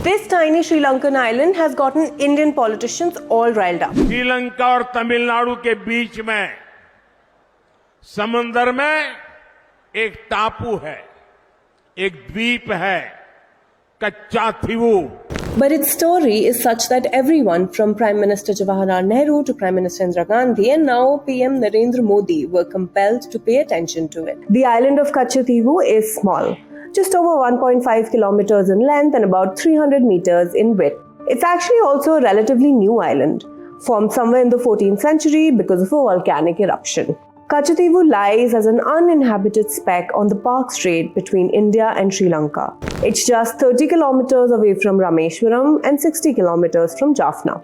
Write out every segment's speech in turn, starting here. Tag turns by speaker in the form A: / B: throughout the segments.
A: This tiny Sri Lankan island has gotten Indian politicians all riled up.
B: Sri Lanka और तमिलनाडु के बीच में समंदर में एक टापू है, एक द्वीप है, Katchatheevu.
A: But its story is such that everyone from Prime Minister Jawaharlal Nehru to Prime Minister Indira Gandhi and now PM Narendra Modi were compelled to pay attention to it. The island of Katchatheevu is small, just over 1.5 kilometers in length and about 300 meters in width. It's actually also a relatively new island, formed somewhere in the 14th century because of a volcanic eruption. Katchatheevu lies as an uninhabited speck on the Park Strait between India and Sri Lanka. It's just 30 kilometers away from Rameshwaram and 60 kilometers from Jaffna.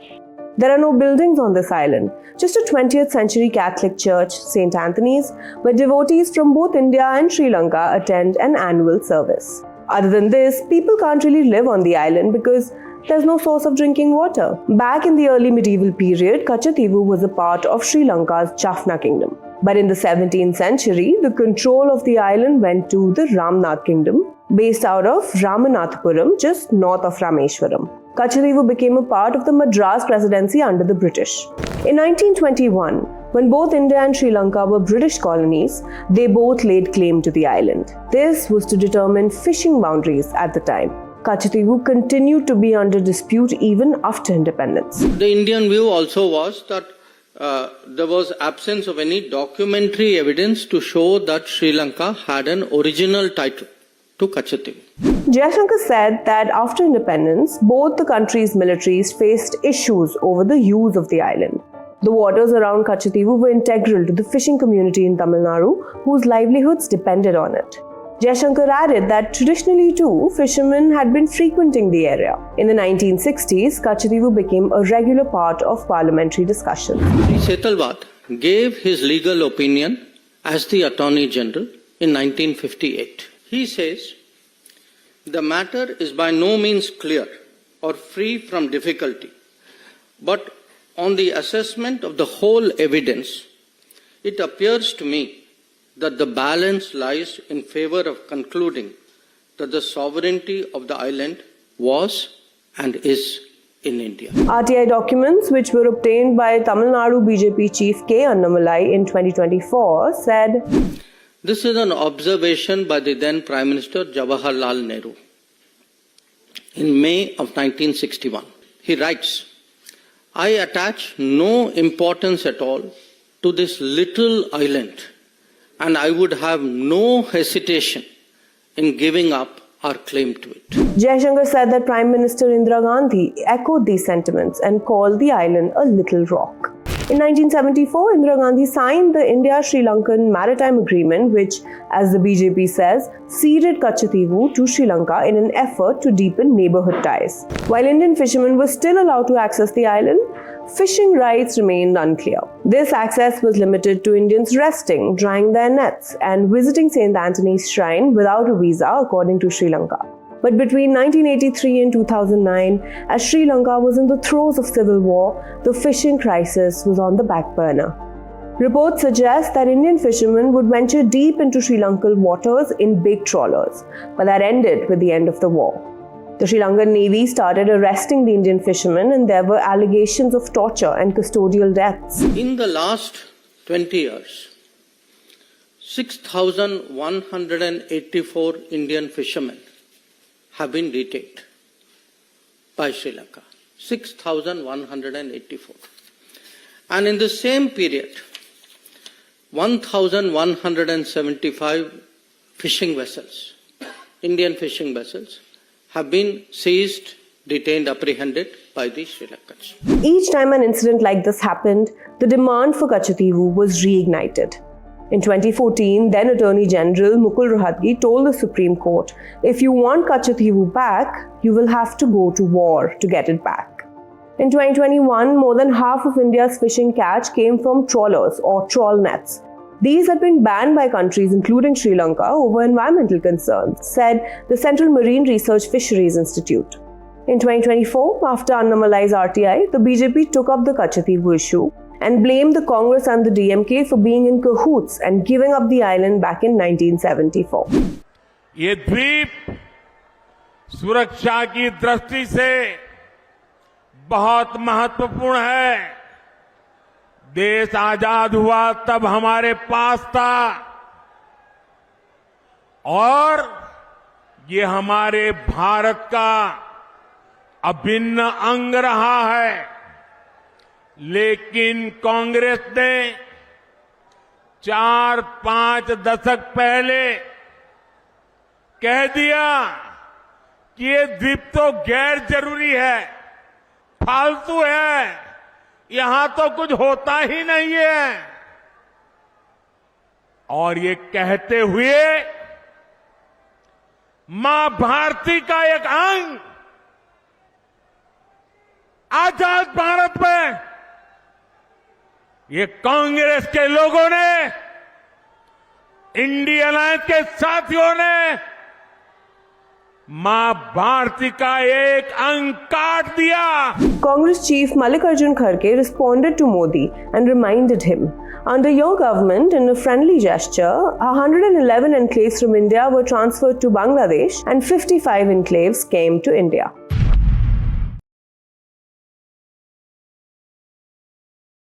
A: There are no buildings on this island, just a 20th century Catholic church, St. Anthony's, where devotees from both India and Sri Lanka attend an annual service. Other than this, people can't really live on the island because there's no source of drinking water. Back in the early medieval period, Katchatheevu was a part of Sri Lanka's Jaffna kingdom. But in the 17th century, the control of the island went to the Ramnath kingdom, based out of Ramanathapuram, just north of Rameshwaram. Katchatheevu became a part of the Madras Presidency under the British. In 1921, when both India and Sri Lanka were British colonies, they both laid claim to the island. This was to determine fishing boundaries at the time. Katchatheevu continued to be under dispute even after independence.
C: The Indian view also was that there was absence of any documentary evidence to show that Sri Lanka had an original title to Katchatheevu.
A: Jaishankar said that after independence, both the countries' militaries faced issues over the use of the island. The waters around Katchatheevu were integral to the fishing community in Tamil Nadu, whose livelihoods depended on it. Jaishankar added that traditionally too, fishermen had been frequenting the area. In the 1960s, Katchatheevu became a regular part of parliamentary discussions.
C: Setalvad gave his legal opinion as the Attorney General in 1958. He says, the matter is by no means clear or free from difficulty, but on the assessment of the whole evidence, it appears to me that the balance lies in favor of concluding that the sovereignty of the island was and is in India.
A: RTI documents, which were obtained by Tamil Nadu BJP chief K. Annamalai in 2024, said,
C: this is an observation by the then Prime Minister Jawaharlal Nehru in May of 1961. He writes, I attach no importance at all to this little island, and I would have no hesitation in giving up our claim to it.
A: Jaishankar said that Prime Minister Indira Gandhi echoed these sentiments and called the island a little rock. In 1974, Indira Gandhi signed the India-Sri Lankan Maritime Agreement, which, as the BJP says, ceded Katchatheevu to Sri Lanka in an effort to deepen neighbourhood ties. While Indian fishermen were still allowed to access the island, fishing rights remained unclear. This access was limited to Indians resting, drying their nets, and visiting St. Anthony's shrine without a visa, according to Sri Lanka. But between 1983 and 2009, as Sri Lanka was in the throes of civil war, the fishing crisis was on the back burner. Reports suggest that Indian fishermen would venture deep into Sri Lankan waters in big trawlers, but that ended with the end of the war. The Sri Lankan Navy started arresting the Indian fishermen, and there were allegations of torture and custodial deaths.
C: In the last 20 years, 6,184 Indian fishermen have been detained by Sri Lanka. 6,184. And in the same period, 1,175 fishing vessels, Indian fishing vessels, have been seized, detained, apprehended by the Sri Lankans.
A: Each time an incident like this happened, the demand for Katchatheevu was reignited. In 2014, then Attorney General Mukul Rohatgi told the Supreme Court, if you want Katchatheevu back, you will have to go to war to get it back. In 2021, more than half of India's fishing catch came from trawlers or trawl nets. These had been banned by countries including Sri Lanka over environmental concerns, said the Central Marine Research Fisheries Institute. In 2024, after Annamalai's RTI, the BJP took up the Katchatheevu issue and blamed the Congress and the DMK for being in cahoots and giving up the island back in 1974.
B: ये द्वीप सुरक्षा की दृष्टि से बहुत महत्वपूर्ण है। देश आजाद हुआ तब हमारे पास था और ये हमारे भारत का अभिन्न अंग रहा है। लेकिन कांग्रेस ने 4-5 दशक पहले कह दिया कि ये द्वीप तो गैर जरूरी है, फालतू है, यहां तो कुछ होता ही नहीं है। और ये कहते हुए मां भारती का एक अंग आजाद भारत में ये कांग्रेस के लोगों ने, इंडियन अलायंस के साथियों ने मां भारती का एक अंग काट दिया।
A: Congress chief Mallikarjun Kharge responded to Modi and reminded him, under your government, in a friendly gesture, 111 enclaves from India were transferred to Bangladesh and 55 enclaves came to India.